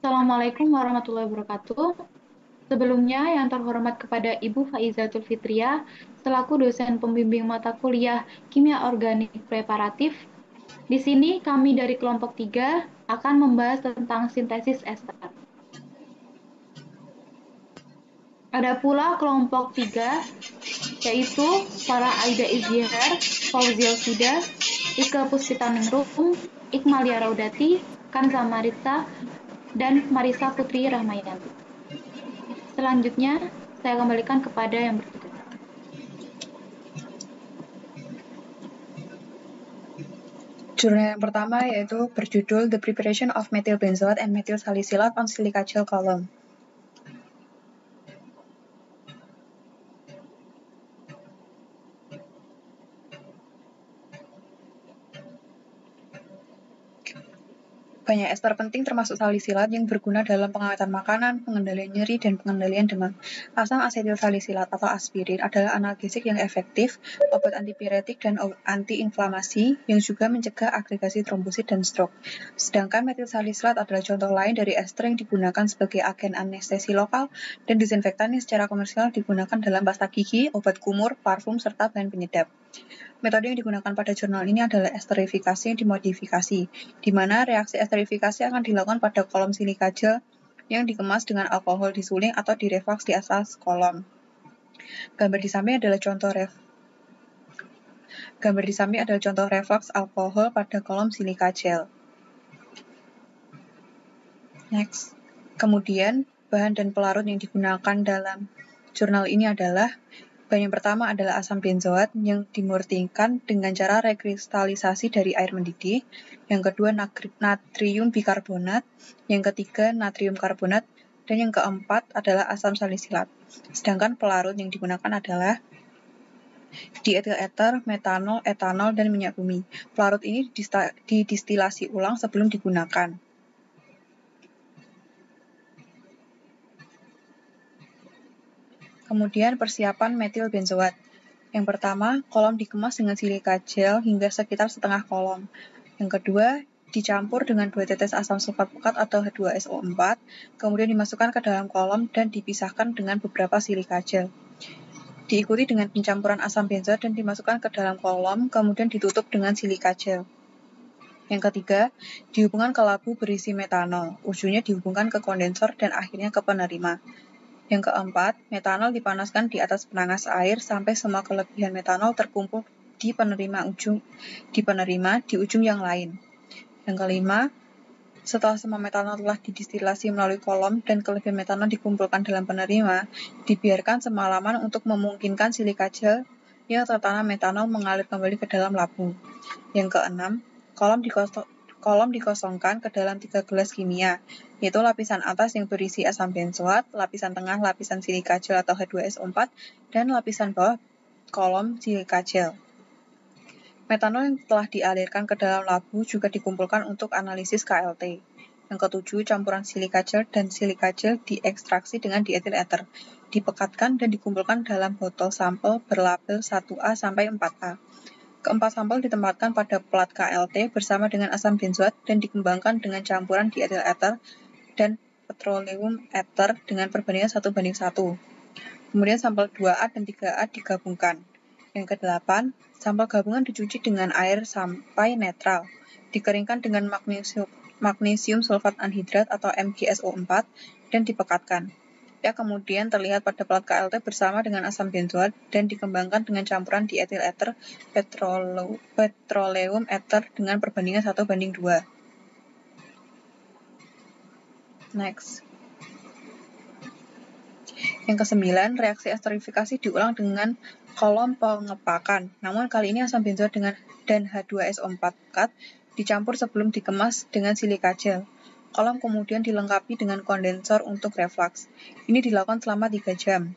Assalamualaikum warahmatullahi wabarakatuh. Sebelumnya, yang terhormat kepada Ibu Faizatul Fitriah, selaku dosen pembimbing mata kuliah Kimia Organik Preparatif. Di sini kami dari kelompok 3 akan membahas tentang sintesis ester. Ada pula kelompok 3, yaitu Farah Aida Izhar, Fauzia Sida, Ika Puspitaningrum, Ikmalia Raudati, Kanza Marita, dan Marisa Putri Rahmayanti. Selanjutnya, saya kembalikan kepada yang bertugas. Jurnal yang pertama yaitu berjudul The Preparation of Methyl Benzoate and Methyl Salicylate on Silica Gel Column. Banyak ester penting termasuk salisilat yang berguna dalam pengawetan makanan, pengendalian nyeri, dan pengendalian demam. Asam asetil salisilat atau aspirin adalah analgesik yang efektif, obat antipiretik dan antiinflamasi yang juga mencegah agregasi trombosit dan stroke. Sedangkan metil salisilat adalah contoh lain dari ester yang digunakan sebagai agen anestesi lokal dan disinfektan yang secara komersial digunakan dalam pasta gigi, obat kumur, parfum, serta bahan penyedap. Metode yang digunakan pada jurnal ini adalah esterifikasi yang dimodifikasi, di mana reaksi esterifikasi akan dilakukan pada kolom silika gel yang dikemas dengan alkohol disuling atau direflux di atas kolom. Gambar di samping adalah contoh reflux alkohol pada kolom silika gel. Next. Kemudian, bahan dan pelarut yang digunakan dalam jurnal ini adalah bahan yang pertama adalah asam benzoat yang dimurnikan dengan cara rekristalisasi dari air mendidih. Yang kedua natrium bikarbonat, yang ketiga natrium karbonat, dan yang keempat adalah asam salisilat. Sedangkan pelarut yang digunakan adalah dietil eter, metanol, etanol, dan minyak bumi. Pelarut ini didistilasi ulang sebelum digunakan. Kemudian persiapan metil benzoat. Yang pertama, kolom dikemas dengan silika gel hingga sekitar setengah kolom. Yang kedua, dicampur dengan 2 tetes asam sulfat pekat atau H2SO4, kemudian dimasukkan ke dalam kolom dan dipisahkan dengan beberapa silika gel. Diikuti dengan pencampuran asam benzoat dan dimasukkan ke dalam kolom, kemudian ditutup dengan silika gel. Yang ketiga, dihubungkan ke labu berisi metanol, ujungnya dihubungkan ke kondensor dan akhirnya ke penerima. Yang keempat, metanol dipanaskan di atas penanas air sampai semua kelebihan metanol terkumpul di penerima di ujung yang lain. Yang kelima, setelah semua metanol telah didistilasi melalui kolom dan kelebihan metanol dikumpulkan dalam penerima, dibiarkan semalaman untuk memungkinkan silika gel yang tertanam metanol mengalir kembali ke dalam labu. Yang keenam, kolom dikosongkan ke dalam 3 gelas kimia, yaitu lapisan atas yang berisi asam benzoat, lapisan tengah lapisan silika gel atau H2SO4, dan lapisan bawah kolom silika gel. Metanol yang telah dialirkan ke dalam labu juga dikumpulkan untuk analisis KLT. Yang ketujuh, campuran silika gel dan silika gel diekstraksi dengan dietil eter, dipekatkan dan dikumpulkan dalam botol sampel berlabel 1A sampai 4A. Keempat sampel ditempatkan pada plat KLT bersama dengan asam benzoat dan dikembangkan dengan campuran dietil eter dan petroleum eter dengan perbandingan 1:1. Kemudian sampel 2A dan 3A digabungkan. Yang kedelapan, sampel gabungan dicuci dengan air sampai netral, dikeringkan dengan magnesium sulfat anhidrat atau MgSO4 dan dipekatkan. Ya, kemudian terlihat pada plat KLT bersama dengan asam benzoat dan dikembangkan dengan campuran dietil eter petroleum eter dengan perbandingan 1:2. Next. Yang kesembilan, reaksi esterifikasi diulang dengan kolom pengepakan. Namun kali ini asam benzoat dan H2SO4 pekat dicampur sebelum dikemas dengan silika gel. Kolom kemudian dilengkapi dengan kondensor untuk reflux. Ini dilakukan selama 3 jam.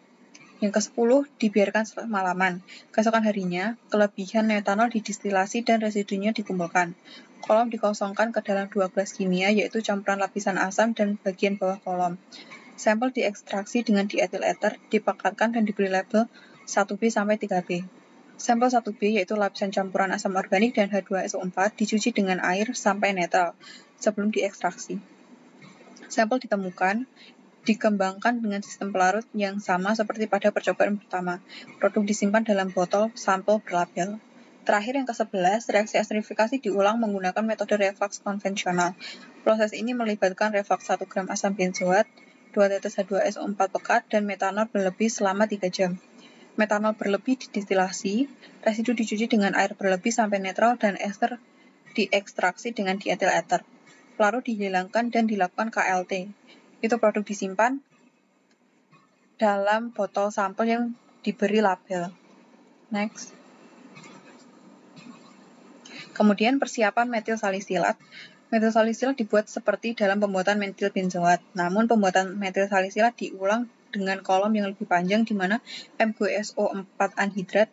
Yang ke-10, dibiarkan semalaman. Keesokan harinya, kelebihan metanol didistilasi dan residunya dikumpulkan. Kolom dikosongkan ke dalam 2 gelas kimia, yaitu campuran lapisan asam dan bagian bawah kolom. Sampel diekstraksi dengan dietil eter, dipekatkan dan diberi label 1B sampai 3B. Sampel 1B yaitu lapisan campuran asam organik dan H2SO4 dicuci dengan air sampai netral sebelum diekstraksi. Sampel ditemukan, dikembangkan dengan sistem pelarut yang sama seperti pada percobaan pertama. Produk disimpan dalam botol sampel berlabel. Terakhir yang ke-11, reaksi esterifikasi diulang menggunakan metode reflux konvensional. Proses ini melibatkan reflux 1 gram asam benzoat, 2 tetes H2SO4 pekat, dan metanol berlebih selama 3 jam. Metanol berlebih didistilasi, residu dicuci dengan air berlebih sampai netral, dan ester diekstraksi dengan dietil ether. Pelarut dihilangkan dan dilakukan KLT. Itu produk disimpan dalam botol sampel yang diberi label. Next. Kemudian persiapan metil salisilat. Metil salisilat dibuat seperti dalam pembuatan metil benzoat. Namun pembuatan metil salisilat diulang dengan kolom yang lebih panjang di mana MgSO4 anhidrat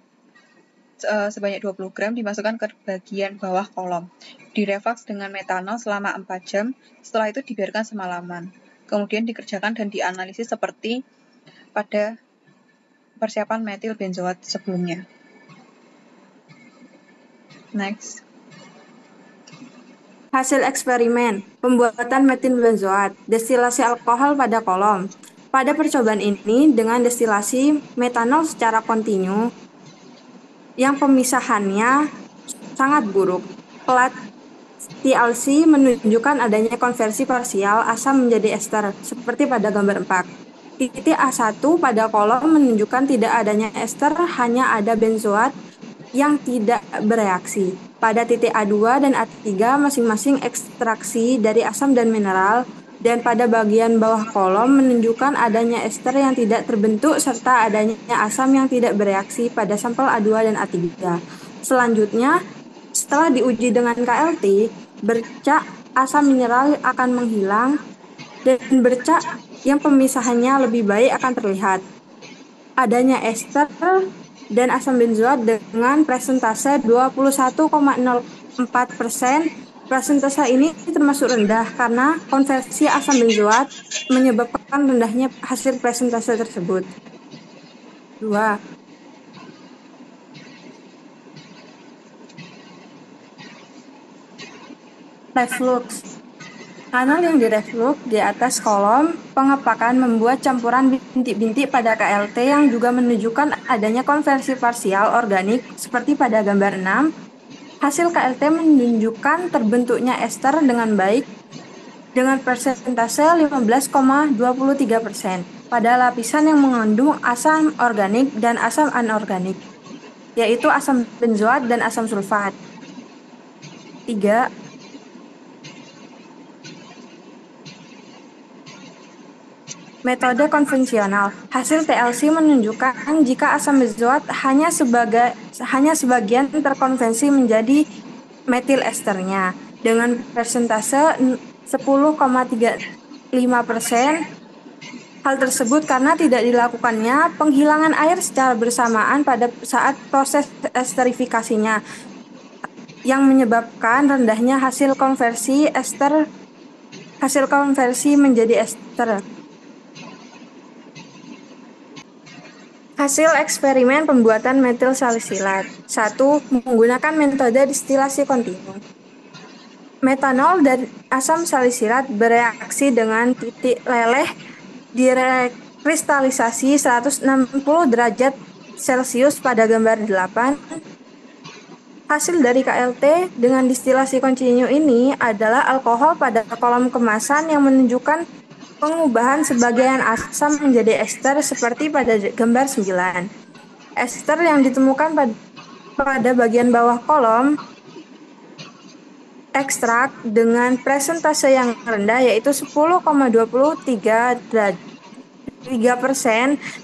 sebanyak 20 gram dimasukkan ke bagian bawah kolom. Direflux dengan metanol selama 4 jam, setelah itu dibiarkan semalaman. Kemudian dikerjakan dan dianalisis seperti pada persiapan metil benzoat sebelumnya. Next. Hasil eksperimen, pembuatan metil benzoat, destilasi alkohol pada kolom. Pada percobaan ini, dengan destilasi metanol secara kontinu, yang pemisahannya sangat buruk. Plat TLC menunjukkan adanya konversi parsial asam menjadi ester, seperti pada gambar 4. Titik A1 pada kolom menunjukkan tidak adanya ester, hanya ada benzoat yang tidak bereaksi. Pada titik A2 dan A3 masing-masing ekstraksi dari asam dan mineral, dan pada bagian bawah kolom menunjukkan adanya ester yang tidak terbentuk serta adanya asam yang tidak bereaksi pada sampel A2 dan A3. Selanjutnya, setelah diuji dengan KLT, bercak asam mineral akan menghilang dan bercak yang pemisahannya lebih baik akan terlihat. Adanya ester dan asam benzoat dengan presentase 21,04%. Presentase ini termasuk rendah karena konversi asam benzoat menyebabkan rendahnya hasil presentase tersebut. 2. Reflux. Kanal yang direflux di atas kolom pengepakan membuat campuran bintik-bintik pada KLT yang juga menunjukkan adanya konversi parsial organik seperti pada gambar 6. Hasil KLT menunjukkan terbentuknya ester dengan baik dengan persentase 15,23% pada lapisan yang mengandung asam organik dan asam anorganik, yaitu asam benzoat dan asam sulfat. 3. Metode konvensional. Hasil TLC menunjukkan jika asam benzoat hanya sebagian terkonversi menjadi metil esternya dengan persentase 10,35%. Hal tersebut karena tidak dilakukannya penghilangan air secara bersamaan pada saat proses esterifikasinya, yang menyebabkan rendahnya hasil konversi menjadi ester. Hasil eksperimen pembuatan metil salisilat. 1. Menggunakan metode distilasi kontinu. Metanol dan asam salisilat bereaksi dengan titik leleh dikristalisasi 160 derajat Celcius pada gambar 8. Hasil dari KLT dengan distilasi kontinu ini adalah alkohol pada kolom kemasan yang menunjukkan pengubahan sebagian asam menjadi ester seperti pada gambar 9. Ester yang ditemukan pada bagian bawah kolom ekstrak dengan presentase yang rendah yaitu 10,23%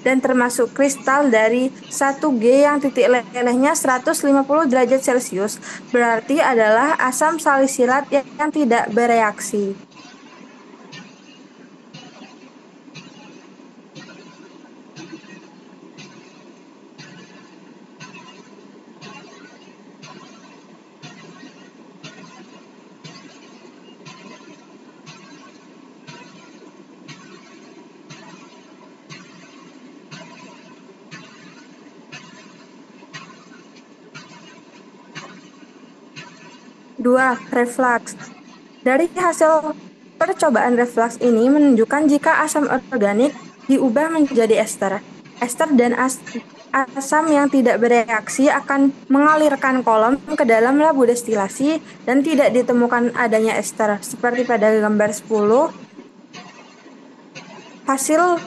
dan termasuk kristal dari 1G yang titik lelehnya 150 derajat Celcius, berarti adalah asam salisilat yang tidak bereaksi. 2. Reflux. Dari hasil Percobaan refleks ini menunjukkan jika asam organik diubah menjadi ester. Ester dan asam yang tidak bereaksi akan mengalirkan kolom ke dalam labu destilasi dan tidak ditemukan adanya ester. Seperti pada gambar 10, hasil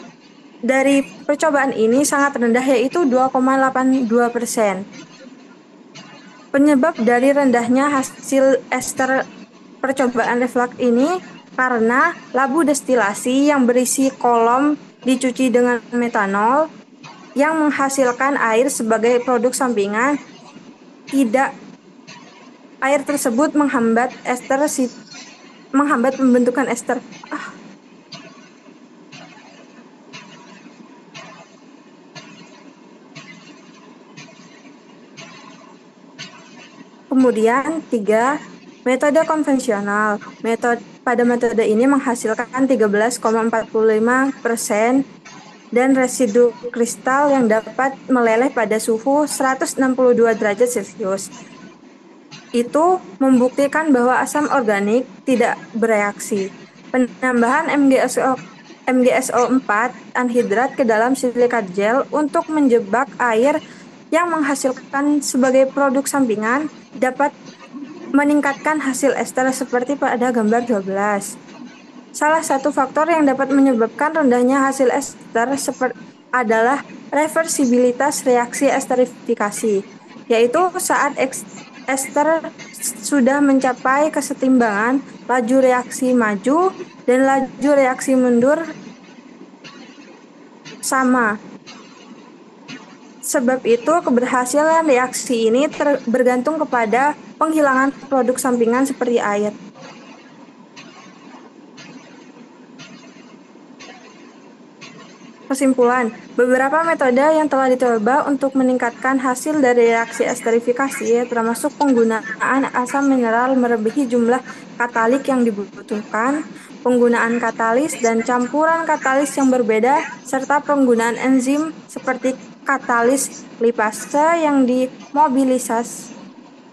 dari percobaan ini sangat rendah, yaitu 2,82%. Penyebab dari rendahnya hasil ester percobaan refleks ini karena labu destilasi yang berisi kolom dicuci dengan metanol yang menghasilkan air sebagai produk sampingan. Air tersebut menghambat pembentukan ester. Kemudian 3, metode konvensional. Pada metode ini menghasilkan 13,45% dan residu kristal yang dapat meleleh pada suhu 162 derajat Celcius. Itu membuktikan bahwa asam organik tidak bereaksi. Penambahan MgSO4 anhidrat ke dalam silikat gel untuk menjebak air yang menghasilkan sebagai produk sampingan dapat meningkatkan hasil ester seperti pada gambar 12. Salah satu faktor yang dapat menyebabkan rendahnya hasil ester adalah reversibilitas reaksi esterifikasi, yaitu saat ester sudah mencapai kesetimbangan laju reaksi maju dan laju reaksi mundur sama. Sebab itu, keberhasilan reaksi ini bergantung kepada penghilangan produk sampingan seperti air. Kesimpulan, beberapa metode yang telah dicoba untuk meningkatkan hasil dari reaksi esterifikasi, termasuk penggunaan asam mineral melebihi jumlah katalik yang dibutuhkan, penggunaan katalis dan campuran katalis yang berbeda, serta penggunaan enzim seperti katalis lipase yang dimobilisasi.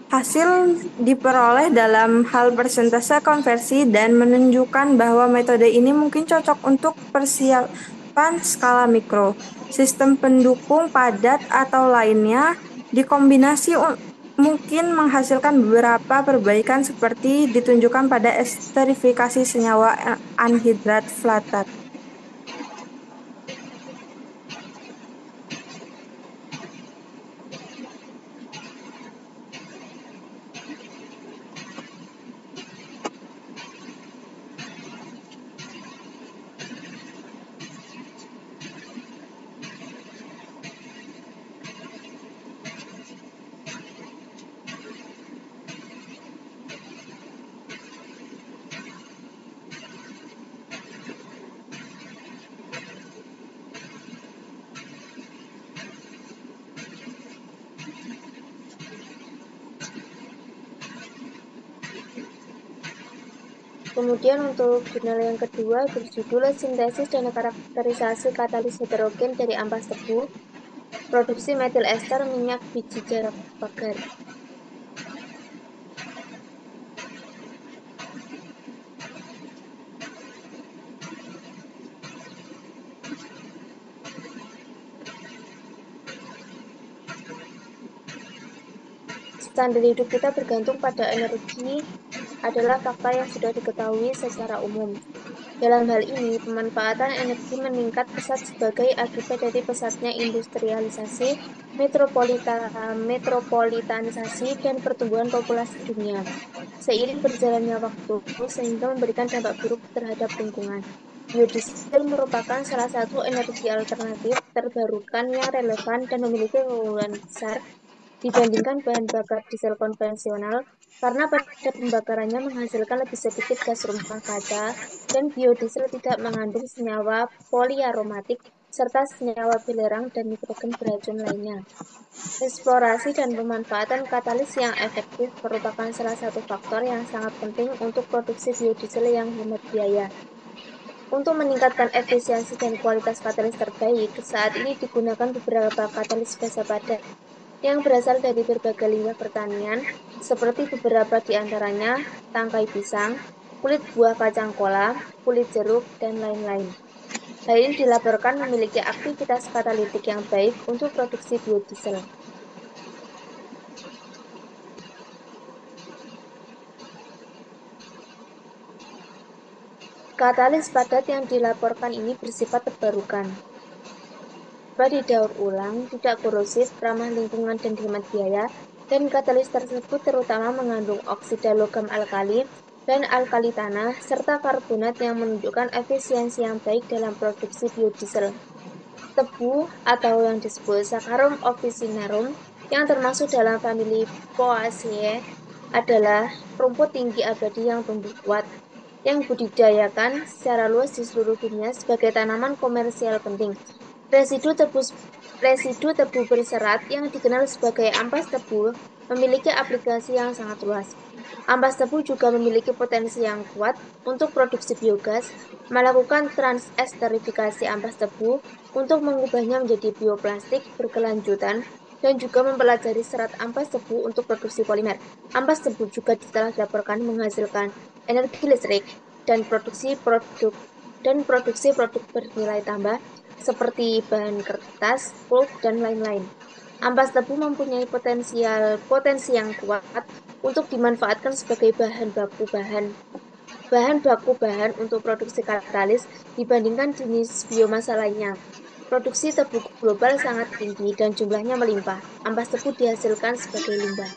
Hasil diperoleh dalam hal persentase konversi dan menunjukkan bahwa metode ini mungkin cocok untuk persiapan skala mikro, sistem pendukung padat atau lainnya. Dikombinasi mungkin menghasilkan beberapa perbaikan seperti ditunjukkan pada esterifikasi senyawa anhidrat flatat. Kemudian untuk jurnal yang kedua berjudul Sintesis dan Karakterisasi Katalis Heterogen dari Ampas Tebu, Produksi Metil Ester Minyak Biji Jarak Pagar. Standar hidup kita bergantung pada energi adalah fakta yang sudah diketahui secara umum. Dalam hal ini, pemanfaatan energi meningkat pesat sebagai akibat dari pesatnya industrialisasi, metropolitanisasi, dan pertumbuhan populasi dunia. Seiring berjalannya waktu, sehingga memberikan dampak buruk terhadap lingkungan. Biodiesel merupakan salah satu energi alternatif terbarukan yang relevan dan memiliki keunggulan besar dibandingkan bahan bakar diesel konvensional karena pada pembakarannya menghasilkan lebih sedikit gas rumah kaca dan biodiesel tidak mengandung senyawa poliaromatik serta senyawa belerang dan nitrogen beracun lainnya. Eksplorasi dan pemanfaatan katalis yang efektif merupakan salah satu faktor yang sangat penting untuk produksi biodiesel yang hemat biaya. Untuk meningkatkan efisiensi dan kualitas katalis terbaik, saat ini digunakan beberapa katalis basa padat yang berasal dari berbagai limbah pertanian, seperti beberapa di antaranya tangkai pisang, kulit buah kacang kola, kulit jeruk, dan lain-lain. Hal ini dilaporkan memiliki aktivitas katalitik yang baik untuk produksi biodiesel. Katalis padat yang dilaporkan ini bersifat terbarukan. Dapat didaur ulang, tidak korosif, ramah lingkungan dan hemat biaya, dan katalis tersebut terutama mengandung oksida logam alkali dan alkali tanah, serta karbonat yang menunjukkan efisiensi yang baik dalam produksi biodiesel. Tebu atau yang disebut Saccharum officinarum yang termasuk dalam famili Poaceae adalah rumput tinggi abadi yang tumbuh kuat, yang budidayakan secara luas di seluruh dunia sebagai tanaman komersial penting. Residu tebu berserat yang dikenal sebagai ampas tebu memiliki aplikasi yang sangat luas. Ampas tebu juga memiliki potensi yang kuat untuk produksi biogas, melakukan transesterifikasi ampas tebu untuk mengubahnya menjadi bioplastik berkelanjutan, dan juga mempelajari serat ampas tebu untuk produksi polimer. Ampas tebu juga telah dilaporkan menghasilkan energi listrik dan produksi produk bernilai tambah seperti bahan kertas, pulp, dan lain-lain. Ampas tebu mempunyai potensi yang kuat untuk dimanfaatkan sebagai bahan baku bahan untuk produksi katalis dibandingkan jenis biomasa lainnya. Produksi tebu global sangat tinggi dan jumlahnya melimpah. Ampas tebu dihasilkan sebagai limbah.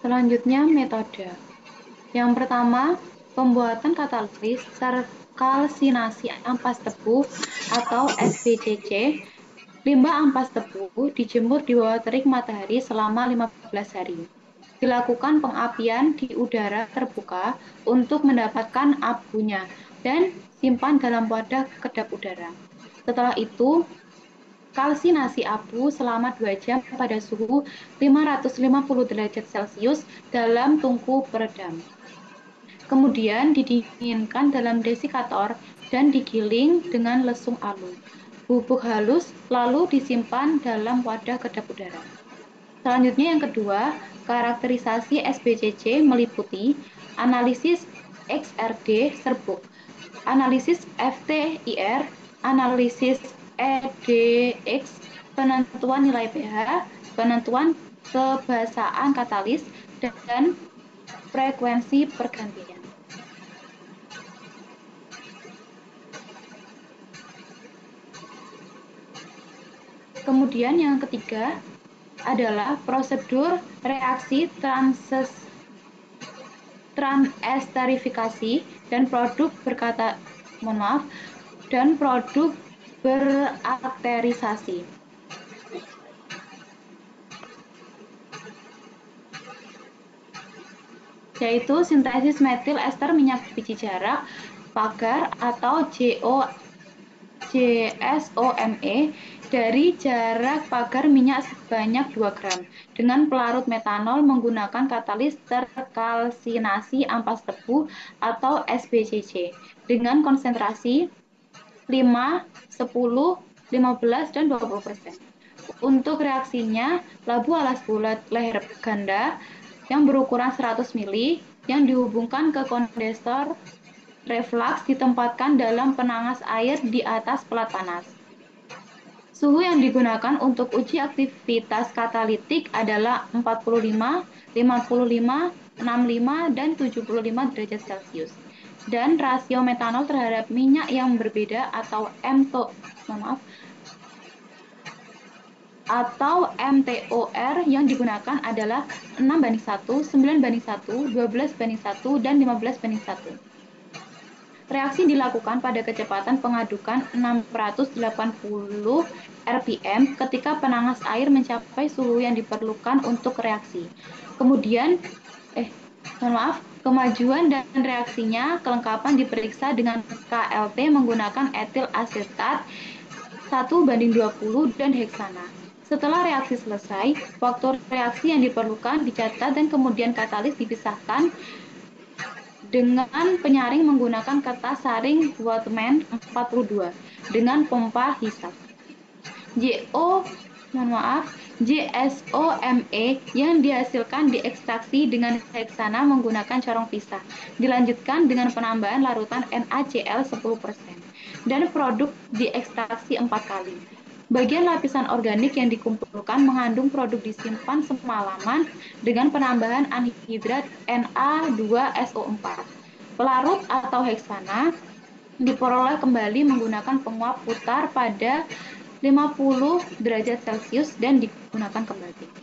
Selanjutnya, metode. Yang pertama, pembuatan katalis terkalsinasi ampas tebu atau SPCC. Limbah ampas tebu dijemur di bawah terik matahari selama 15 hari. Dilakukan pengapian di udara terbuka untuk mendapatkan abunya dan simpan dalam wadah kedap udara. Setelah itu, kalsinasi abu selama 2 jam pada suhu 550 derajat Celcius dalam tungku peredam. Kemudian didinginkan dalam desikator dan digiling dengan lesung alu. Bubuk halus lalu disimpan dalam wadah kedap udara. Selanjutnya yang kedua, karakterisasi SPCC meliputi analisis XRD serbuk, analisis FTIR, analisis EDX, penentuan nilai pH, penentuan kebasaan katalis, dan frekuensi pergantian. Kemudian yang ketiga adalah prosedur reaksi transesterifikasi dan produk berakterisasi. Yaitu sintesis metil ester minyak biji jarak pagar atau JSOMe dari jarak pagar minyak sebanyak 2 gram dengan pelarut metanol menggunakan katalis terkalsinasi ampas tebu atau SPCC dengan konsentrasi 5, 10, 15, dan 20%. Untuk reaksinya, labu alas bulat leher ganda yang berukuran 100 mili yang dihubungkan ke kondensor reflux ditempatkan dalam penangas air di atas pelat panas. Suhu yang digunakan untuk uji aktivitas katalitik adalah 45, 55, 65, dan 75 derajat Celcius. Dan rasio metanol terhadap minyak yang berbeda atau MTOR yang digunakan adalah 6:1, 9:1, 12:1, dan 15:1. Reaksi dilakukan pada kecepatan pengadukan 680 rpm ketika penangas air mencapai suhu yang diperlukan untuk reaksi. Kemudian, kemajuan dan reaksinya kelengkapan diperiksa dengan KLT menggunakan etil asetat 1:20 dan heksana. Setelah reaksi selesai, faktor reaksi yang diperlukan dicatat dan kemudian katalis dipisahkan dengan penyaring menggunakan kertas saring Waldman 42 dengan pompa hisap. JSOMe yang dihasilkan diekstraksi dengan heksana menggunakan corong pisah. Dilanjutkan dengan penambahan larutan NaCl 10% dan produk diekstraksi 4 kali. Bagian lapisan organik yang dikumpulkan mengandung produk disimpan semalaman dengan penambahan anhidrat Na2SO4. Pelarut atau heksana diperoleh kembali menggunakan penguap putar pada 50 derajat Celcius dan digunakan kembali.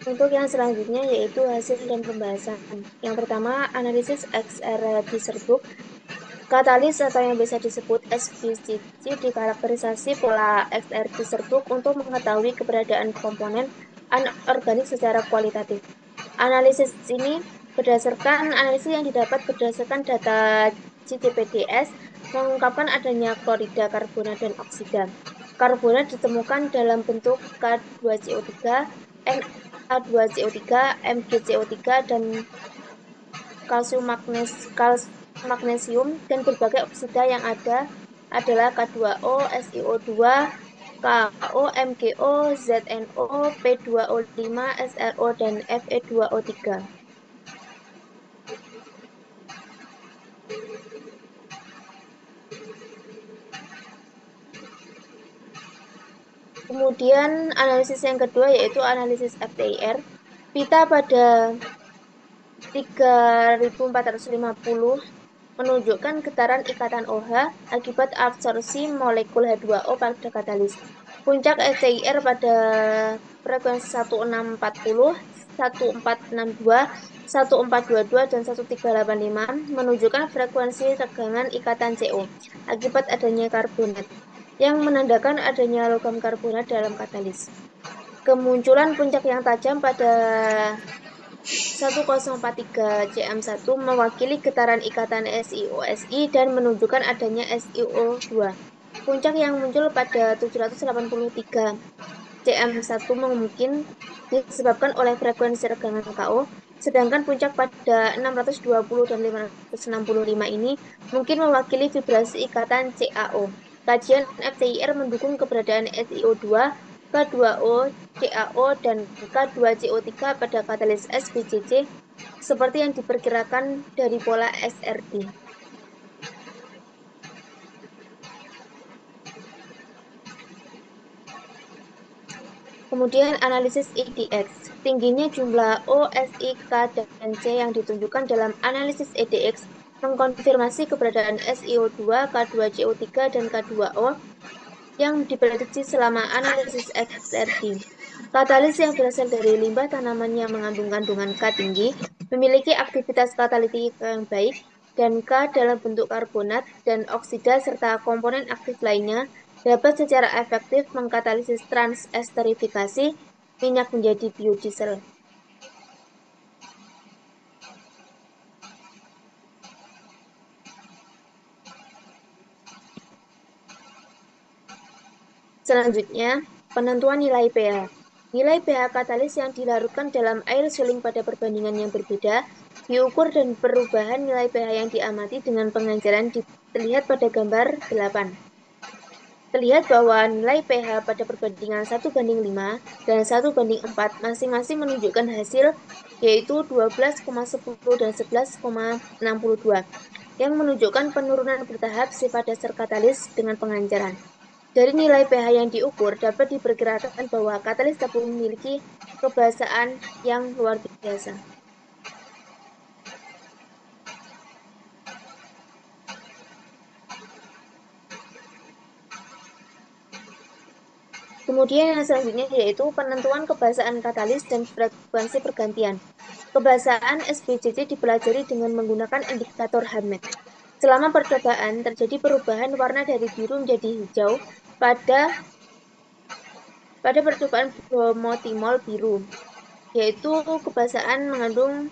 Untuk yang selanjutnya yaitu hasil dan pembahasan. Yang pertama, analisis XR diserbuk. Katalis atau yang biasa disebut SVCC dikarakterisasi pola XR diserbuk untuk mengetahui keberadaan komponen anorganik secara kualitatif. Analisis ini berdasarkan analisis yang didapat berdasarkan data CCPDS mengungkapkan adanya klorida, karbonat, dan oksida. Karbonat ditemukan dalam bentuk K2CO3, Na2CO3, MgCO3, dan kalsium magnesium, dan berbagai oksida yang ada adalah K2O, SiO2, KO, MgO, ZnO, P2O5, SRO, dan Fe2O3. Kemudian analisis yang kedua yaitu analisis FTIR. Pita pada 3450 menunjukkan getaran ikatan OH akibat absorpsi molekul H2O pada katalis. Puncak FTIR pada frekuensi 1640, 1462, 1422, dan 1385 menunjukkan frekuensi tegangan ikatan CO akibat adanya karbonat, yang menandakan adanya logam karbonat dalam katalis. Kemunculan puncak yang tajam pada 1043 cm1 mewakili getaran ikatan SiO-Si dan menunjukkan adanya SiO2. Puncak yang muncul pada 783 cm1 mungkin disebabkan oleh frekuensi regangan KO, sedangkan puncak pada 620 dan 565 ini mungkin mewakili vibrasi ikatan CaO. Kajian FTIR mendukung keberadaan SiO2, K2O, CaO, dan K2CO3 pada katalis SVCC seperti yang diperkirakan dari pola SRD. Kemudian analisis EDX. Tingginya jumlah O, Si, K, dan C yang ditunjukkan dalam analisis EDX mengkonfirmasi keberadaan SiO2, K2CO3, dan K2O yang diprediksi selama analisis XRD. Katalis yang berasal dari limbah tanaman yang mengandung kandungan K tinggi memiliki aktivitas katalitik yang baik, dan K dalam bentuk karbonat dan oksida serta komponen aktif lainnya dapat secara efektif mengkatalisis transesterifikasi minyak menjadi biodiesel. Selanjutnya, penentuan nilai pH. Nilai pH katalis yang dilarutkan dalam air suling pada perbandingan yang berbeda diukur, dan perubahan nilai pH yang diamati dengan pengenceran terlihat pada gambar 8. Terlihat bahwa nilai pH pada perbandingan 1:5 dan 1:4 masing-masing menunjukkan hasil, yaitu 12,10 dan 11,62, yang menunjukkan penurunan bertahap sifat dasar katalis dengan pengenceran. Dari nilai pH yang diukur, dapat diperkirakan bahwa katalis dapat memiliki kebasaan yang luar biasa. Kemudian yang selanjutnya yaitu penentuan kebasaan katalis dan frekuensi pergantian. Kebasaan SVCC dipelajari dengan menggunakan indikator Hammett. Selama percobaan, terjadi perubahan warna dari biru menjadi hijau pada percobaan bromotimol biru, yaitu kebasaan mengandung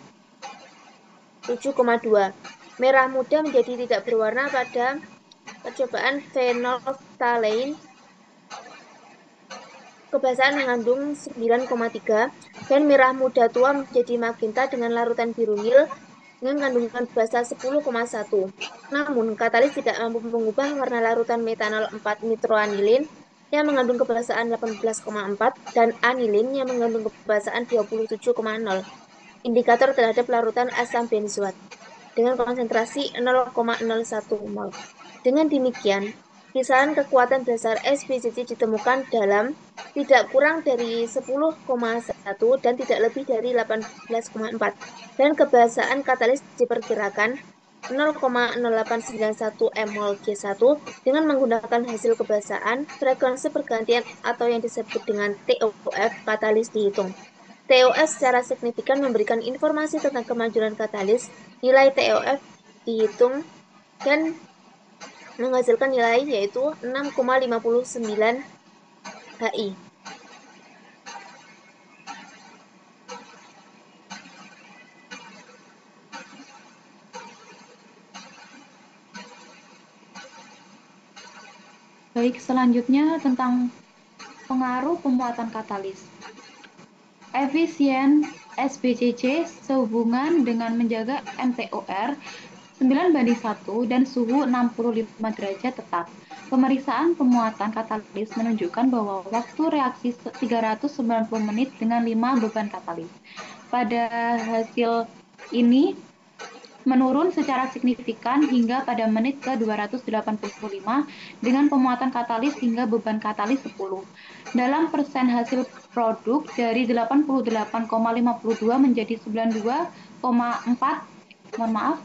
7,2. Merah muda menjadi tidak berwarna pada percobaan phenolphthalein Kebasaan mengandung 9,3 dan merah muda tua menjadi magenta dengan larutan biru nil dengan kandungan basa 10,1. Namun, katalis tidak mampu mengubah warna larutan metanol 4 nitroanilin yang mengandung kebasaan 18,4 dan anilin yang mengandung kebasaan 27,0. Indikator terhadap larutan asam benzoat dengan konsentrasi 0,01 mol. Dengan demikian, kisaran kekuatan dasar SPCC ditemukan dalam tidak kurang dari 10,1 dan tidak lebih dari 18,4 dan kebasaan katalis diperkirakan 0,0891 mol G1 dengan menggunakan hasil kebasaan frekuensi pergantian atau yang disebut dengan TOF katalis dihitung. TOF secara signifikan memberikan informasi tentang kemajuan katalis. Nilai TOF dihitung dan menghasilkan nilai yaitu 6,59 HI. Baik, selanjutnya tentang pengaruh pemuatan katalis. Efisien SPCC sehubungan dengan menjaga MTOR 9:1 dan suhu 65 derajat tetap. Pemeriksaan pemuatan katalis menunjukkan bahwa waktu reaksi 390 menit dengan 5 beban katalis. Pada hasil ini menurun secara signifikan hingga pada menit ke-285 dengan pemuatan katalis hingga beban katalis 10. Dalam persen hasil produk dari 88,52 menjadi 92,4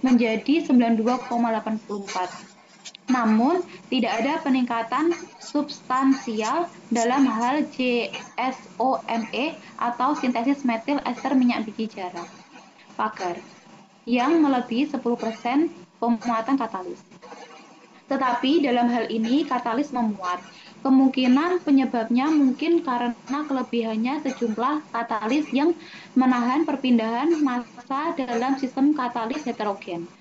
menjadi 92,84. Namun, tidak ada peningkatan substansial dalam hal JSOMe atau sintesis metil ester minyak biji jarak pagar yang melebihi 10% pemuatan katalis. Tetapi dalam hal ini katalis memuat. Kemungkinan penyebabnya mungkin karena kelebihannya sejumlah katalis yang menahan perpindahan massa dalam sistem katalis heterogen.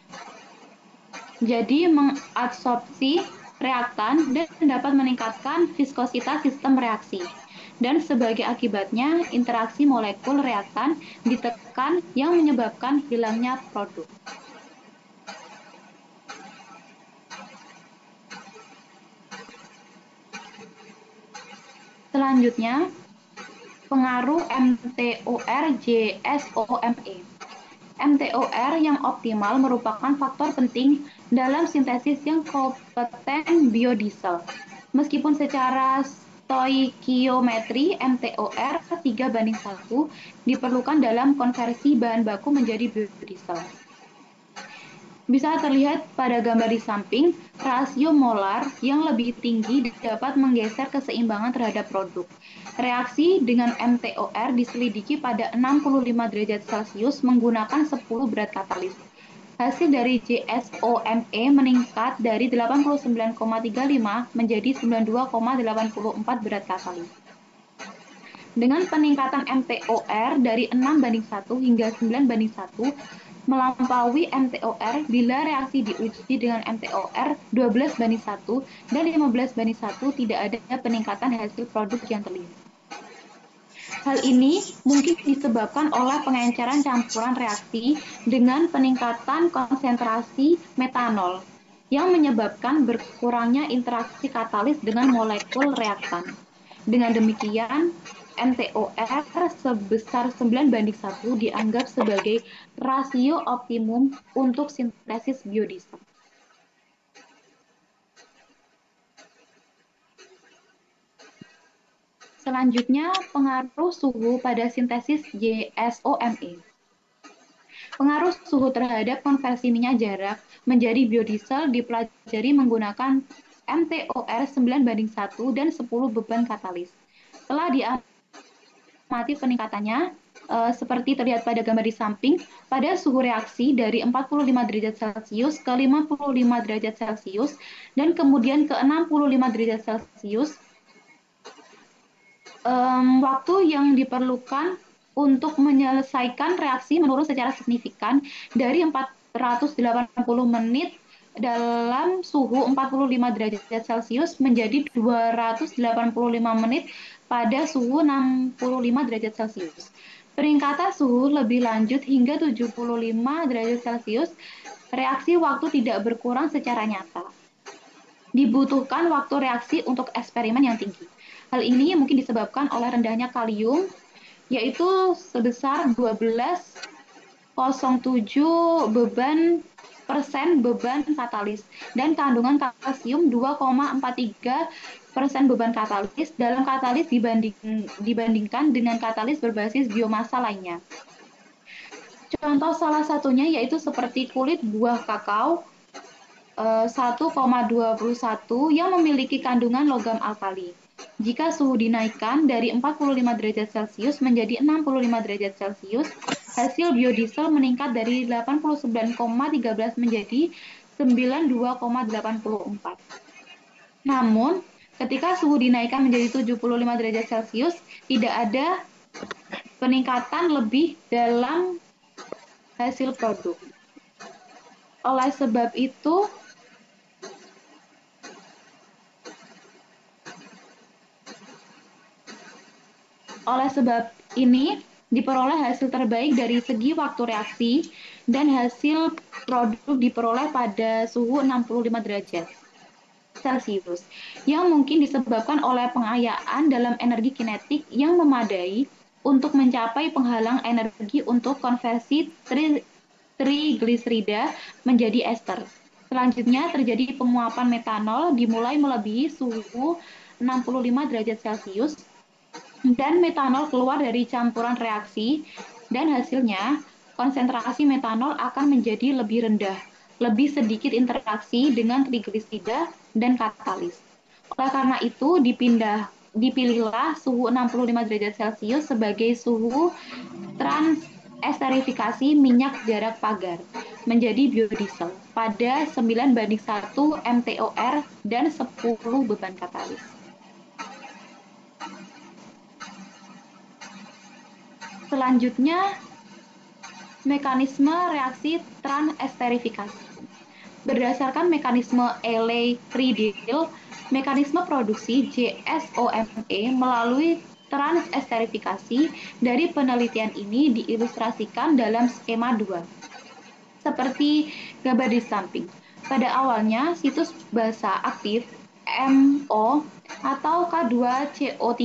Jadi mengadsorpsi reaktan dan dapat meningkatkan viskositas sistem reaksi. Dan sebagai akibatnya, interaksi molekul reaktan ditekan yang menyebabkan hilangnya produk. Selanjutnya, pengaruh MTOR-JSOMe. MTOR yang optimal merupakan faktor penting dalam sintesis yang kompeten biodiesel. Meskipun secara stoikiometri MTOR 3:1 diperlukan dalam konversi bahan baku menjadi biodiesel. Bisa terlihat pada gambar di samping, rasio molar yang lebih tinggi dapat menggeser keseimbangan terhadap produk. Reaksi dengan MTOR diselidiki pada 65 derajat Celcius menggunakan 10 berat katalis. Hasil dari JSOMe meningkat dari 89,35 menjadi 92,84 berat katalis. Dengan peningkatan MTOR dari 6:1 hingga 9:1 melampaui MTOR bila reaksi diuji dengan MTOR 12:1 dan 15:1 tidak ada peningkatan hasil produk yang terlihat. Hal ini mungkin disebabkan oleh pengenceran campuran reaksi dengan peningkatan konsentrasi metanol yang menyebabkan berkurangnya interaksi katalis dengan molekul reaktan. Dengan demikian, MTOR sebesar 9:1 dianggap sebagai rasio optimum untuk sintesis biodiesel. Selanjutnya, pengaruh suhu pada sintesis JSOMe. Pengaruh suhu terhadap konversi minyak jarak menjadi biodiesel dipelajari menggunakan MTOR 9:1 dan 10 beban katalis. Setelah diamati peningkatannya, seperti terlihat pada gambar di samping, pada suhu reaksi dari 45 derajat Celcius ke 55 derajat Celcius dan kemudian ke 65 derajat Celcius, waktu yang diperlukan untuk menyelesaikan reaksi menurun secara signifikan dari 480 menit dalam suhu 45 derajat Celcius menjadi 285 menit pada suhu 65 derajat Celcius. Peningkatan suhu lebih lanjut hingga 75 derajat Celcius, reaksi waktu tidak berkurang secara nyata. Dibutuhkan waktu reaksi untuk eksperimen yang tinggi. Hal ini mungkin disebabkan oleh rendahnya kalium, yaitu sebesar 12,07 beban katalis, dan kandungan kalsium 2,43% beban katalis dalam katalis dibandingkan dengan katalis berbasis biomasa lainnya. Contoh salah satunya yaitu seperti kulit buah kakao 1,21 yang memiliki kandungan logam alkali. Jika suhu dinaikkan dari 45 derajat Celcius menjadi 65 derajat Celcius, hasil biodiesel meningkat dari 89,13 menjadi 92,84. Namun, ketika suhu dinaikkan menjadi 75 derajat Celcius, tidak ada peningkatan lebih dalam hasil produk. Oleh sebab ini, diperoleh hasil terbaik dari segi waktu reaksi dan hasil produk diperoleh pada suhu 65 derajat Celcius, yang mungkin disebabkan oleh pengayaan dalam energi kinetik yang memadai untuk mencapai penghalang energi untuk konversi trigliserida menjadi ester. Selanjutnya terjadi penguapan metanol dimulai melebihi suhu 65 derajat Celcius dan metanol keluar dari campuran reaksi, dan hasilnya konsentrasi metanol akan menjadi lebih rendah, lebih sedikit interaksi dengan trigliserida dan katalis. Oleh karena itu, dipilihlah suhu 65 derajat Celcius sebagai suhu transesterifikasi minyak jarak pagar menjadi biodiesel pada 9:1 mTOR dan 10 beban katalis. Selanjutnya, mekanisme reaksi transesterifikasi. Berdasarkan mekanisme Ehley-Riedel, mekanisme produksi JSOMe melalui transesterifikasi dari penelitian ini diilustrasikan dalam skema 2. Seperti gambar di samping. Pada awalnya, situs basa aktif MO atau K2CO3,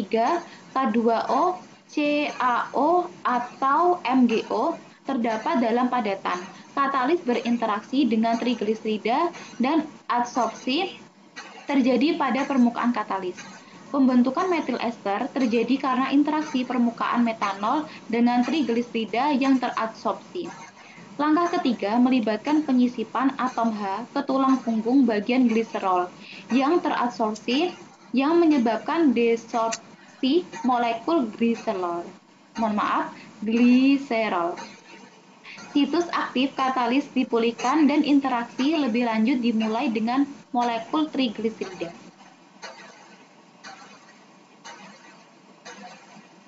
K2O, CaO atau MgO terdapat dalam padatan. Katalis berinteraksi dengan trigliserida dan adsorpsi terjadi pada permukaan katalis. Pembentukan metil ester terjadi karena interaksi permukaan metanol dengan trigliserida yang teradsorpsi. Langkah ketiga melibatkan penyisipan atom H ke tulang punggung bagian gliserol yang teradsorpsi yang menyebabkan desorpsi molekul gliserol. Situs aktif katalis dipulihkan dan interaksi lebih lanjut dimulai dengan molekul trigliserida.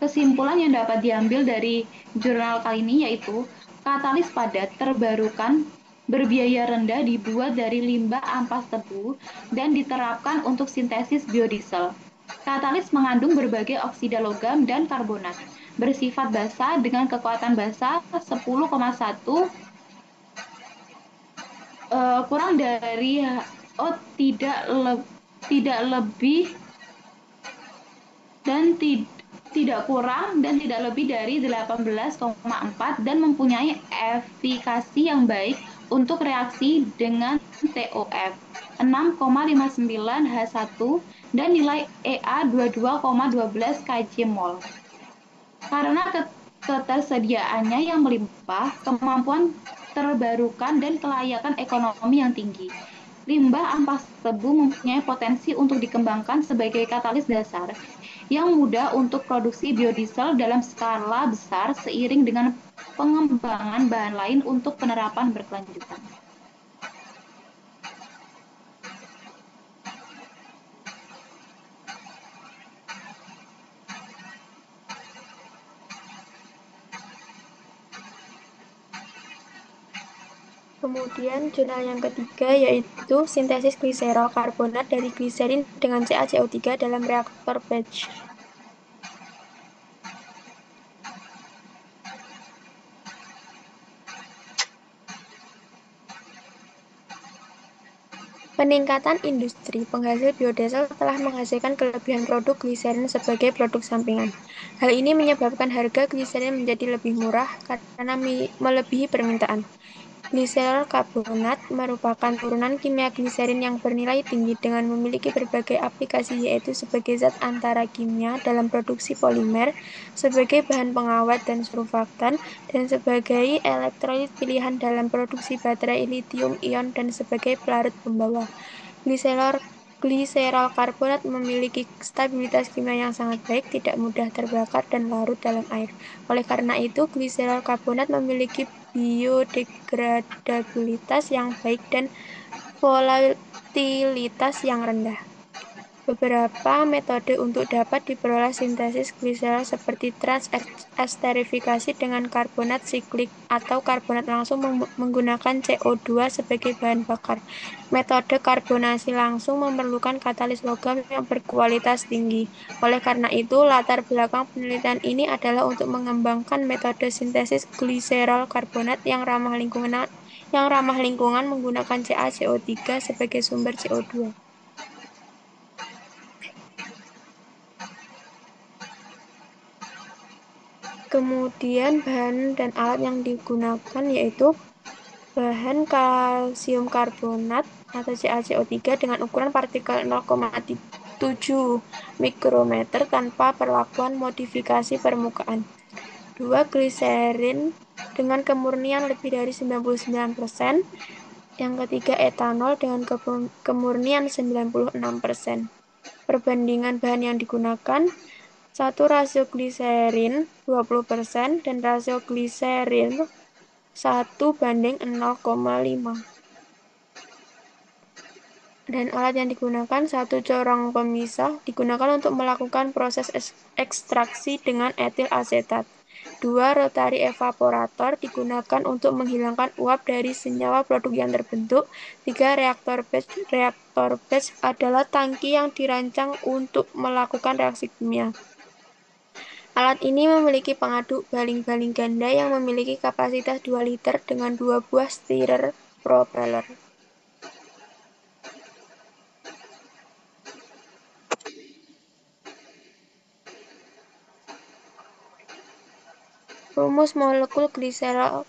Kesimpulan yang dapat diambil dari jurnal kali ini yaitu katalis padat terbarukan berbiaya rendah dibuat dari limbah ampas tebu dan diterapkan untuk sintesis biodiesel. Katalis mengandung berbagai oksida logam dan karbonat, bersifat basa dengan kekuatan basa 10,1 kurang dari tidak lebih dan tidak kurang dan tidak lebih dari 18,4 dan mempunyai efikasi yang baik untuk reaksi dengan TOF 6,59H1 dan nilai EA 22,12 kJ/mol. Karena ketersediaannya yang melimpah, kemampuan terbarukan dan kelayakan ekonomi yang tinggi, limbah ampas tebu mempunyai potensi untuk dikembangkan sebagai katalis dasar yang mudah untuk produksi biodiesel dalam skala besar seiring dengan pengembangan bahan lain untuk penerapan berkelanjutan. Kemudian jurnal yang ketiga yaitu sintesis gliserol karbonat dari gliserin dengan CaCO3 dalam reaktor batch. Peningkatan industri penghasil biodiesel telah menghasilkan kelebihan produk gliserin sebagai produk sampingan. Hal ini menyebabkan harga gliserin menjadi lebih murah karena melebihi permintaan. Gliserol karbonat merupakan turunan kimia gliserin yang bernilai tinggi dengan memiliki berbagai aplikasi yaitu sebagai zat antara kimia dalam produksi polimer, sebagai bahan pengawet dan surfaktan, dan sebagai elektrolit pilihan dalam produksi baterai litium-ion dan sebagai pelarut pembawa. Gliserol Gliserol karbonat memiliki stabilitas kimia yang sangat baik, tidak mudah terbakar dan larut dalam air. Oleh karena itu, gliserol karbonat memiliki biodegradabilitas yang baik dan volatilitas yang rendah. Beberapa metode untuk dapat diperoleh sintesis gliserol seperti transesterifikasi dengan karbonat siklik atau karbonat langsung menggunakan CO2 sebagai bahan bakar. Metode karbonasi langsung memerlukan katalis logam yang berkualitas tinggi. Oleh karena itu, latar belakang penelitian ini adalah untuk mengembangkan metode sintesis gliserol karbonat yang ramah lingkungan menggunakan CaCO3 sebagai sumber CO2. Kemudian bahan dan alat yang digunakan yaitu bahan kalsium karbonat atau CaCO3 dengan ukuran partikel 0,7 mikrometer tanpa perlakuan modifikasi permukaan. 2 gliserin dengan kemurnian lebih dari 99%. Yang ketiga etanol dengan kemurnian 96%. Perbandingan bahan yang digunakan 1 rasio gliserin 20% dan rasio gliserin 1:0,5. Dan alat yang digunakan 1 corong pemisah digunakan untuk melakukan proses ekstraksi dengan etil asetat. 2 rotary evaporator digunakan untuk menghilangkan uap dari senyawa produk yang terbentuk. 3 reaktor batch. Reaktor batch adalah tangki yang dirancang untuk melakukan reaksi kimia. Alat ini memiliki pengaduk baling-baling ganda yang memiliki kapasitas 2 liter dengan 2 buah stirrer propeller. Rumus molekul gliserol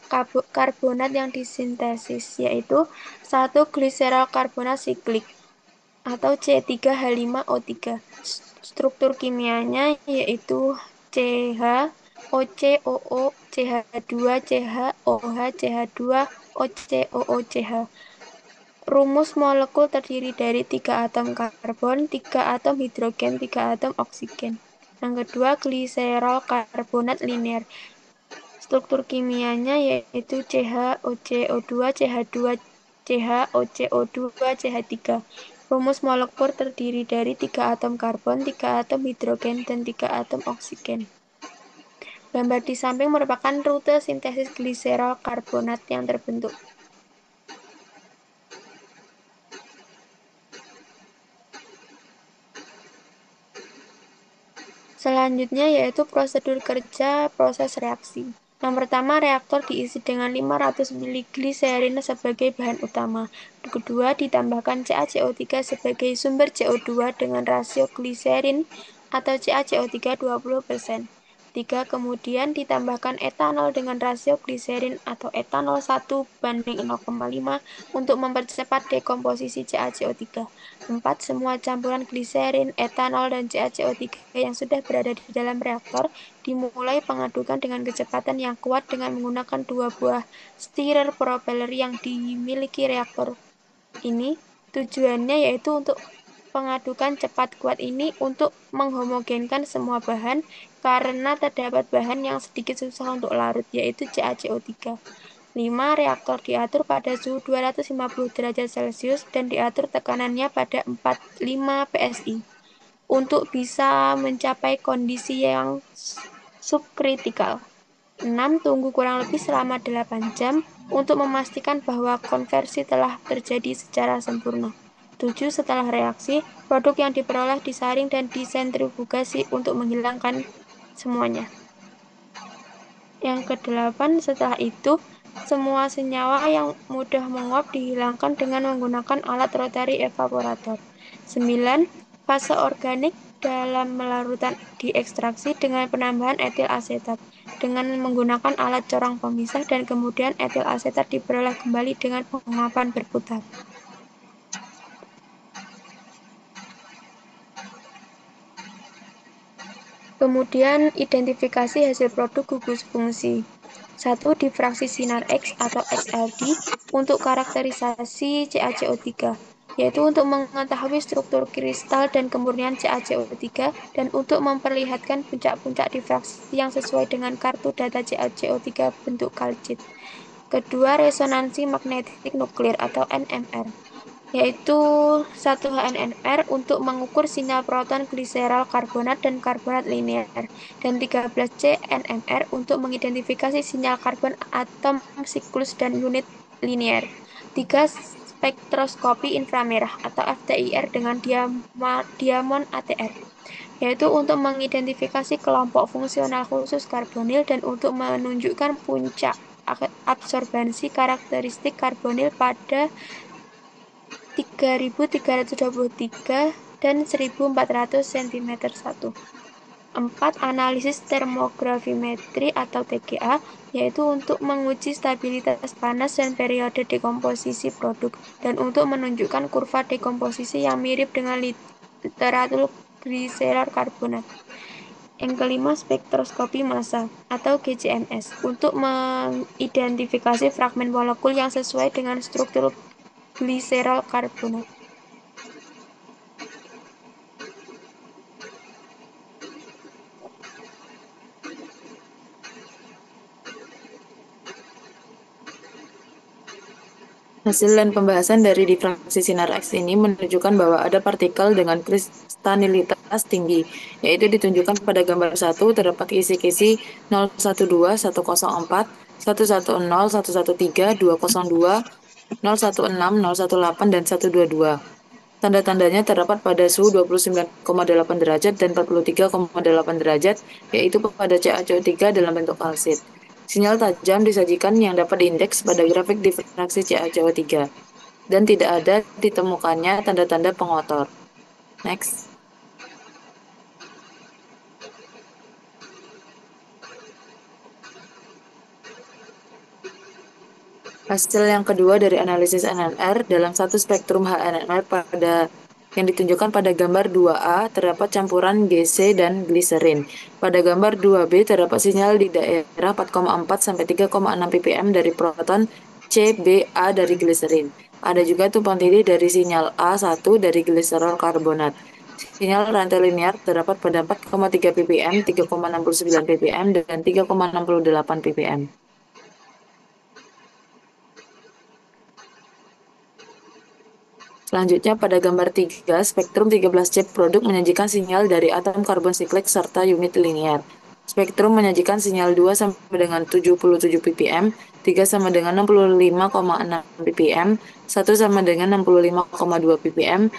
karbonat yang disintesis yaitu 1 gliserol karbonat siklik atau C3H5O3. Struktur kimianya yaitu CH, OC, OO, CH2, CH, OH, CH2, OC, CH. Rumus molekul terdiri dari 3 atom karbon, 3 atom hidrogen, 3 atom oksigen. Yang kedua, gliserol karbonat linear. Struktur kimianya yaitu CH-OC-O2, CH2, CH-OC-O2, CH3. Rumus molekul terdiri dari 3 atom karbon, 3 atom hidrogen, dan 3 atom oksigen. Gambar di samping merupakan rute sintesis gliserol karbonat yang terbentuk. Selanjutnya yaitu prosedur kerja proses reaksi. Yang pertama, reaktor diisi dengan 500 ml gliserin sebagai bahan utama. Kedua, ditambahkan CaCO3 sebagai sumber CO2 dengan rasio gliserin atau CaCO3 20%. 3. Kemudian ditambahkan etanol dengan rasio gliserin atau etanol 1:0,5 untuk mempercepat dekomposisi CaCO3. 4. Semua campuran gliserin, etanol, dan CaCO3 yang sudah berada di dalam reaktor dimulai pengadukan dengan kecepatan yang kuat dengan menggunakan 2 buah stirrer propeller yang dimiliki reaktor ini. Tujuannya yaitu untuk pengadukan cepat kuat ini untuk menghomogenkan semua bahan karena terdapat bahan yang sedikit susah untuk larut, yaitu CaCO3. 5. Reaktor diatur pada suhu 250 derajat Celcius dan diatur tekanannya pada 45 PSI untuk bisa mencapai kondisi yang subkritikal. 6. Tunggu kurang lebih selama 8 jam untuk memastikan bahwa konversi telah terjadi secara sempurna. 7. Setelah reaksi, produk yang diperoleh disaring dan disentrifugasi untuk menghilangkan semuanya. Yang ke-8, setelah itu, Semua senyawa yang mudah menguap dihilangkan dengan menggunakan alat rotary evaporator. 9. Fase organik dalam larutan diekstraksi dengan penambahan etil asetat dengan menggunakan alat corong pemisah dan kemudian etil asetat diperoleh kembali dengan penguapan berputar. Kemudian identifikasi hasil produk gugus fungsi. 1. Difraksi sinar X atau XLD untuk karakterisasi CaCO3, yaitu untuk mengetahui struktur kristal dan kemurnian CaCO3 dan untuk memperlihatkan puncak-puncak difraksi yang sesuai dengan kartu data CaCO3 bentuk kalcit. Kedua, resonansi magnetik nuklir atau NMR, yaitu 1 HNMR untuk mengukur sinyal proton gliserol karbonat dan karbonat linear, dan 13C NMR untuk mengidentifikasi sinyal karbon atom siklus dan unit linear. 3. Spektroskopi inframerah atau FTIR dengan diamond ATR, yaitu untuk mengidentifikasi kelompok fungsional khusus karbonil dan untuk menunjukkan puncak absorbansi karakteristik karbonil pada 3323 dan 1400 cm1. 4. Analisis termogravimetri atau TGA, yaitu untuk menguji stabilitas panas dan periode dekomposisi produk, dan untuk menunjukkan kurva dekomposisi yang mirip dengan literatur gliserol karbonat. Yang kelima, spektroskopi massa atau GCMS untuk mengidentifikasi fragmen molekul yang sesuai dengan struktur gliserol karbonat. Hasil dan pembahasan dari difraksi sinar X ini menunjukkan bahwa ada partikel dengan kristalinitas tinggi, yaitu ditunjukkan pada gambar 1 terdapat kisi-kisi 012, 104, 110, 113, 202, 016, 018, dan 122. Tanda-tandanya terdapat pada suhu 29,8 derajat dan 43,8 derajat, yaitu pada CaCO3 dalam bentuk kalsit. Sinyal tajam disajikan yang dapat diindeks pada grafik difraksi CaCO3, dan tidak ada ditemukannya tanda-tanda pengotor. Next. Hasil yang kedua dari analisis NMR dalam satu spektrum HNMR yang ditunjukkan pada gambar 2A terdapat campuran GC dan gliserin. Pada gambar 2B terdapat sinyal di daerah 4,4 sampai 3,6 ppm dari proton CBA dari gliserin. Ada juga tumpang tindih dari sinyal A1 dari gliserol karbonat. Sinyal rantai linear terdapat pada 4,3 ppm, 3,69 ppm, dan 3,68 ppm. Selanjutnya, pada gambar 3, spektrum 13C produk menyajikan sinyal dari atom karbon siklik serta unit linear. Spektrum menyajikan sinyal 2 sama dengan 77 ppm, 3 sama dengan 65,6 ppm, 1 sama dengan 65,2 ppm,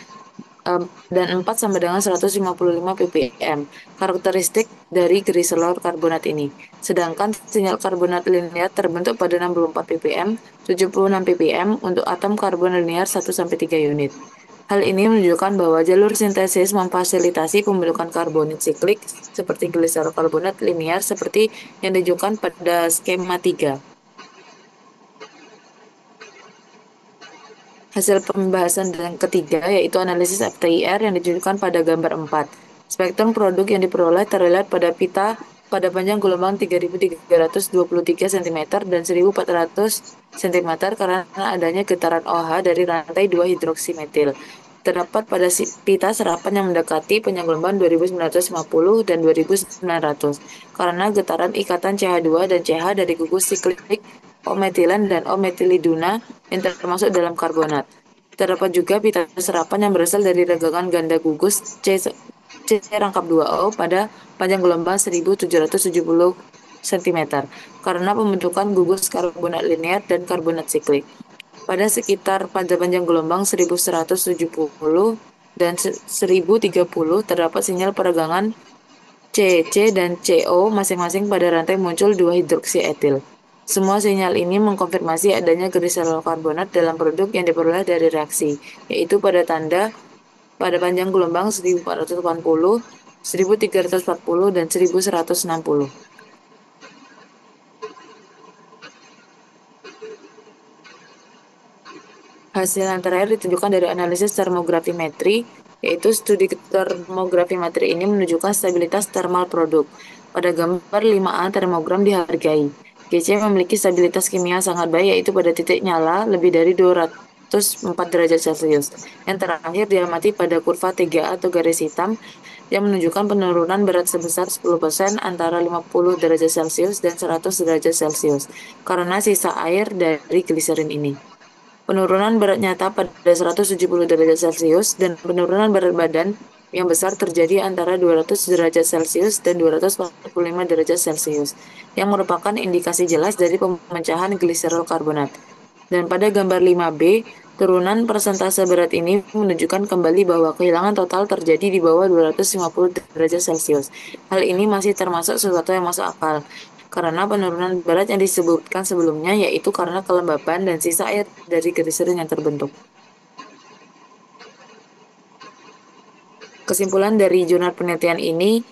dan 4 sama dengan 155 ppm. Karakteristik dari griselor karbonat ini. Sedangkan sinyal karbonat linear terbentuk pada 64 ppm, 76 ppm untuk atom karbon linear 1-3 unit. Hal ini menunjukkan bahwa jalur sintesis memfasilitasi pembentukan karbonat siklik seperti gliserol karbonat linear seperti yang ditunjukkan pada skema 3. Hasil pembahasan yang ketiga yaitu analisis FTIR yang ditunjukkan pada gambar 4. Spektrum produk yang diperoleh terlihat pada pita pada panjang gelombang 3323 cm dan 1400 cm karena adanya getaran OH dari rantai 2 hidroksimetil. Terdapat pada pita serapan yang mendekati panjang gelombang 2950 dan 2900 karena getaran ikatan CH2 dan CH dari gugus siklik O-metilen dan O-metiliduna yang termasuk dalam karbonat. Terdapat juga pita serapan yang berasal dari regangan ganda gugus C rangkap 2O pada panjang gelombang 1770 cm karena pembentukan gugus karbonat linear dan karbonat siklik. Pada sekitar panjang gelombang 1170 dan 1030 terdapat sinyal peregangan C dan CO masing-masing pada rantai muncul 2 hidroksi etil. Semua sinyal ini mengkonfirmasi adanya gliserol karbonat dalam produk yang diperoleh dari reaksi, yaitu pada panjang gelombang 1480, 1340, dan 1160. Hasil yang terakhir ditunjukkan dari analisis termografimetri, yaitu studi termografimetri ini menunjukkan stabilitas thermal produk. Pada gambar 5A, termogram dihargai. GC memiliki stabilitas kimia sangat baik, yaitu pada titik nyala lebih dari 204 derajat Celcius. Yang terakhir diamati pada kurva 3A atau garis hitam yang menunjukkan penurunan berat sebesar 10% antara 50 derajat Celcius dan 100 derajat Celcius karena sisa air dari gliserin ini. Penurunan berat nyata pada 170 derajat Celcius dan penurunan berat badan yang besar terjadi antara 200 derajat Celcius dan 245 derajat Celcius, yang merupakan indikasi jelas dari pemecahan gliserol karbonat. Dan pada gambar 5B, turunan persentase berat ini menunjukkan kembali bahwa kehilangan total terjadi di bawah 250 derajat Celcius. Hal ini masih termasuk sesuatu yang masuk akal, karena penurunan berat yang disebutkan sebelumnya yaitu karena kelembapan dan sisa air dari gliserin yang terbentuk. Kesimpulan dari jurnal penelitian ini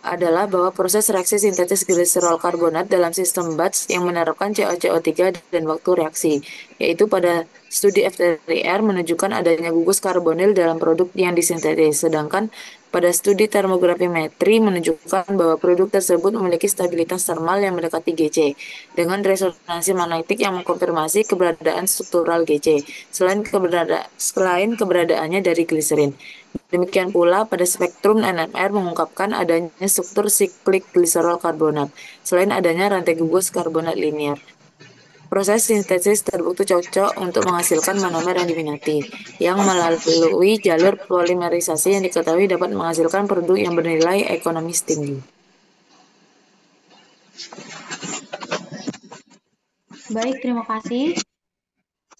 adalah bahwa proses reaksi sintetis gliserol karbonat dalam sistem batch yang menerapkan CaCO3 dan waktu reaksi, yaitu pada studi FTIR menunjukkan adanya gugus karbonil dalam produk yang disintetis, sedangkan pada studi termografimetri menunjukkan bahwa produk tersebut memiliki stabilitas termal yang mendekati GC, dengan resonansi magnetik yang mengkonfirmasi keberadaan struktural GC, selain keberadaannya dari gliserin. Demikian pula pada spektrum NMR mengungkapkan adanya struktur siklik gliserol karbonat, selain adanya rantai gugus karbonat linear. Proses sintesis terbukti cocok untuk menghasilkan monomer yang diminati, yang melalui jalur polimerisasi yang diketahui dapat menghasilkan produk yang bernilai ekonomis tinggi. Baik, terima kasih.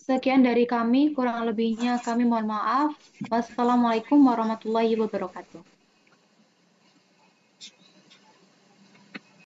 Sekian dari kami, kurang lebihnya kami mohon maaf. Wassalamualaikum warahmatullahi wabarakatuh.